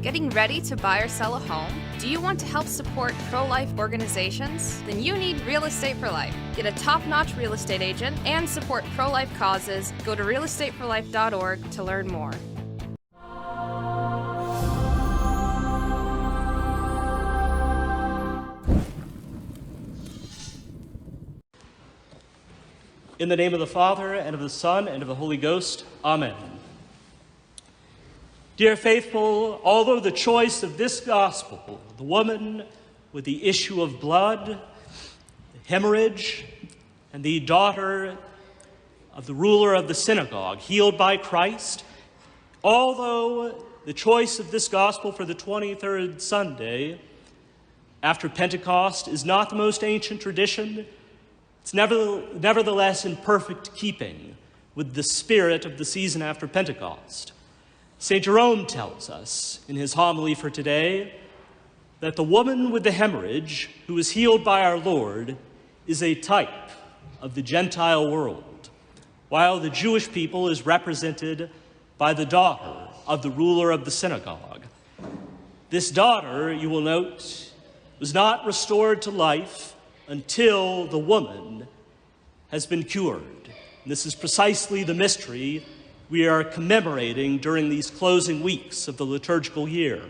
Getting ready to buy or sell a home? Do you want to help support pro-life organizations? Then you need Real Estate for Life. Get a top-notch real estate agent and support pro-life causes. Go to realestateforlife.org to learn more. In the name of the Father, and of the Son, and of the Holy Ghost. Amen. Dear faithful, although the choice of this gospel, the woman with the issue of blood, the hemorrhage, and the daughter of the ruler of the synagogue, healed by Christ, although the choice of this gospel for the 23rd Sunday after Pentecost is not the most ancient tradition, it's nevertheless in perfect keeping with the spirit of the season after Pentecost. St. Jerome tells us in his homily for today that the woman with the hemorrhage who was healed by our Lord is a type of the Gentile world, while the Jewish people is represented by the daughter of the ruler of the synagogue. This daughter, you will note, was not restored to life until the woman has been cured. And this is precisely the mystery we are commemorating during these closing weeks of the liturgical year.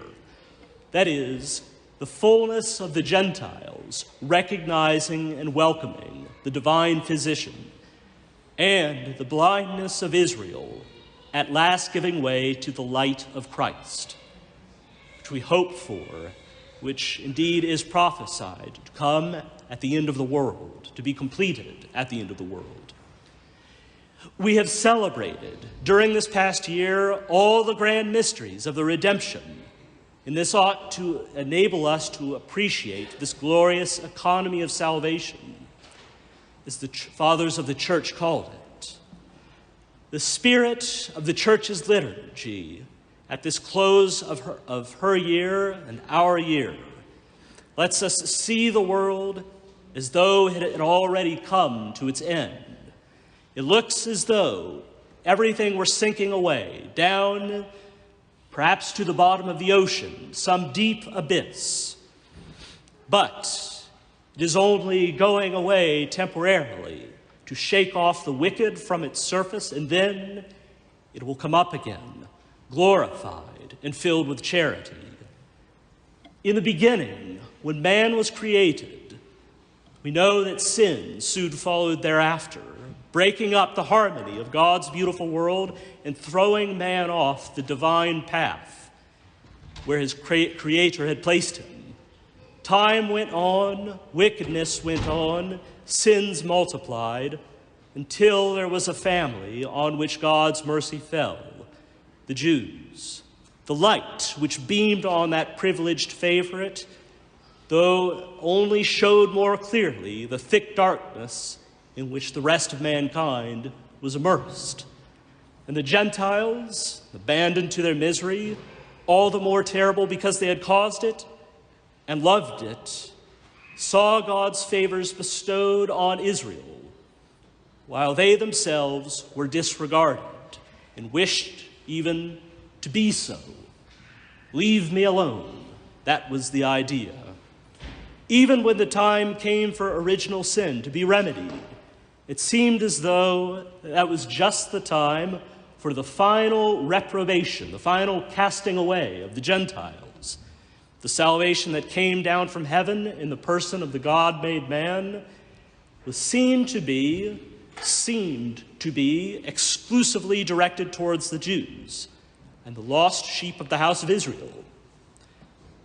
That is, the fullness of the Gentiles recognizing and welcoming the divine physician, and the blindness of Israel at last giving way to the light of Christ, which we hope for, which indeed is prophesied to come at the end of the world, to be completed at the end of the world. We have celebrated during this past year all the grand mysteries of the redemption, and this ought to enable us to appreciate this glorious economy of salvation, as the fathers of the church called it. The spirit of the church's liturgy at this close of her year and our year lets us see the world as though it had already come to its end. It looks as though everything were sinking away, down perhaps to the bottom of the ocean, some deep abyss. But it is only going away temporarily to shake off the wicked from its surface, and then it will come up again, glorified and filled with charity. In the beginning, when man was created, we know that sin soon followed thereafter, breaking up the harmony of God's beautiful world and throwing man off the divine path where his Creator had placed him. Time went on, wickedness went on, sins multiplied, until there was a family on which God's mercy fell, the Jews. The light which beamed on that privileged favorite, though only showed more clearly the thick darkness in which the rest of mankind was immersed. And the Gentiles, abandoned to their misery, all the more terrible because they had caused it and loved it, saw God's favors bestowed on Israel, while they themselves were disregarded and wished even to be so. Leave me alone. That was the idea. Even when the time came for original sin to be remedied, it seemed as though that was just the time for the final reprobation, the final casting away of the Gentiles. The salvation that came down from heaven in the person of the God-made man seemed to be exclusively directed towards the Jews and the lost sheep of the house of Israel.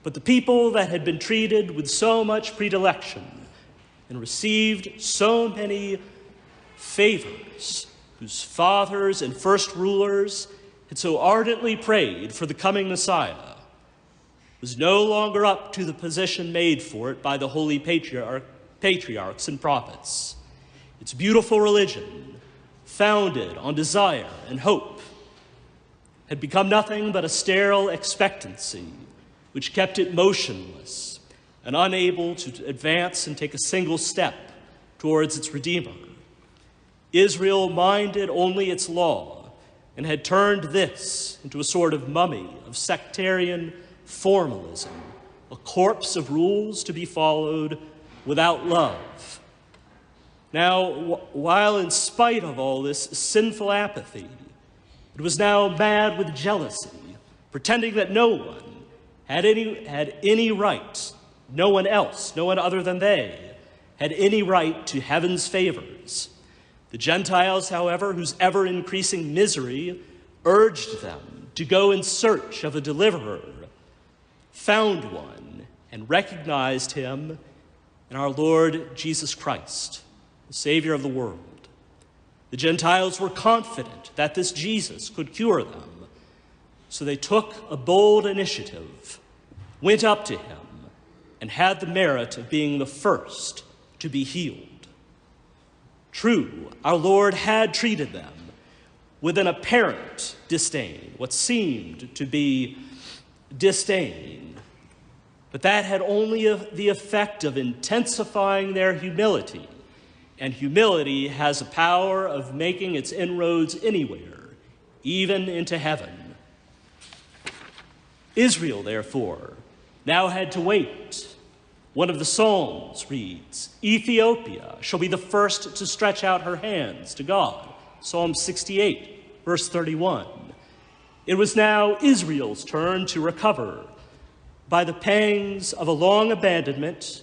But the people that had been treated with so much predilection and received so many favors, whose fathers and first rulers had so ardently prayed for the coming Messiah, was no longer up to the position made for it by the holy patriarchs and prophets. Its beautiful religion, founded on desire and hope, had become nothing but a sterile expectancy which kept it motionless and unable to advance and take a single step towards its Redeemer. Israel minded only its law and had turned this into a sort of mummy of sectarian formalism, a corpus of rules to be followed without love. Now, while in spite of all this sinful apathy, it was now mad with jealousy, pretending that no one had any right, no one else, no one other than they, had any right to heaven's favors. The Gentiles, however, whose ever-increasing misery urged them to go in search of a deliverer, found one and recognized him in our Lord Jesus Christ, the Savior of the world. The Gentiles were confident that this Jesus could cure them, so they took a bold initiative, went up to him, and had the merit of being the first to be healed. True, our Lord had treated them with an apparent disdain, what seemed to be disdain, but that had only the effect of intensifying their humility, and humility has a power of making its inroads anywhere, even into heaven. Israel, therefore, now had to wait. One of the Psalms reads, "Ethiopia shall be the first to stretch out her hands to God." Psalm 68, verse 31. It was now Israel's turn to recover, by the pangs of a long abandonment,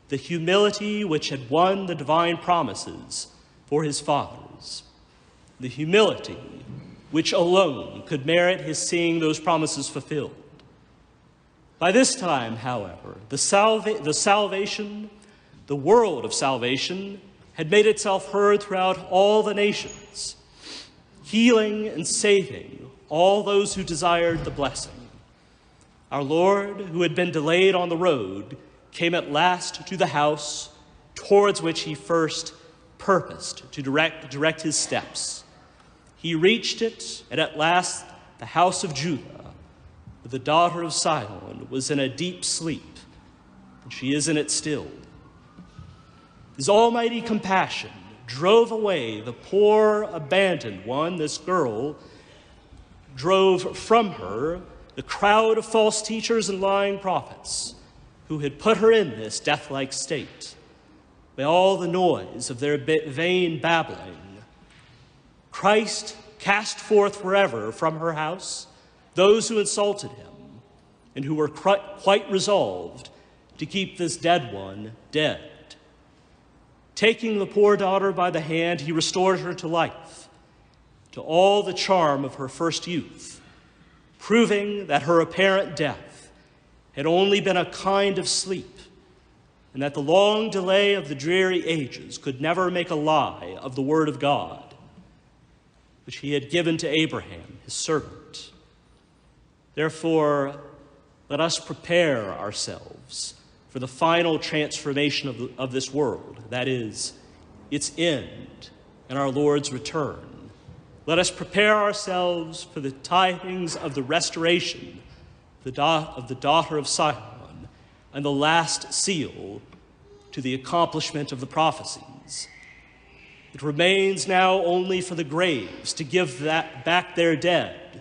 the humility which had won the divine promises for his fathers, the humility which alone could merit his seeing those promises fulfilled. By this time, however, the world of salvation had made itself heard throughout all the nations, healing and saving all those who desired the blessing. Our Lord, who had been delayed on the road, came at last to the house towards which he first purposed to direct his steps. He reached it, and at last the house of Judah, the daughter of Sidon, was in a deep sleep, and she is in it still. His almighty compassion drove away the poor, abandoned one. This girl drove from her the crowd of false teachers and lying prophets who had put her in this death-like state by all the noise of their vain babbling. Christ cast forth forever from her house those who insulted him and who were quite resolved to keep this dead one dead. Taking the poor daughter by the hand, he restored her to life, to all the charm of her first youth, proving that her apparent death had only been a kind of sleep, and that the long delay of the dreary ages could never make a lie of the word of God, which he had given to Abraham, his servant. Therefore, let us prepare ourselves for the final transformation of this world, that is, its end and our Lord's return. Let us prepare ourselves for the tidings of the restoration of the daughter of Sidon and the last seal to the accomplishment of the prophecies. It remains now only for the graves to give back their dead,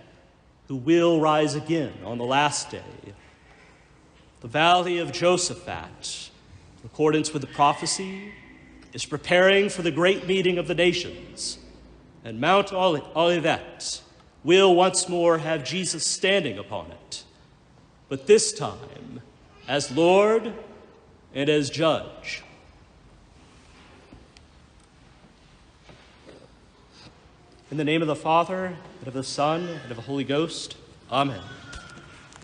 who will rise again on the last day. The valley of Josaphat, in accordance with the prophecy, is preparing for the great meeting of the nations, and Mount Olivet will once more have Jesus standing upon it, but this time as Lord and as Judge. In the name of the Father, and of the Son, and of the Holy Ghost, amen.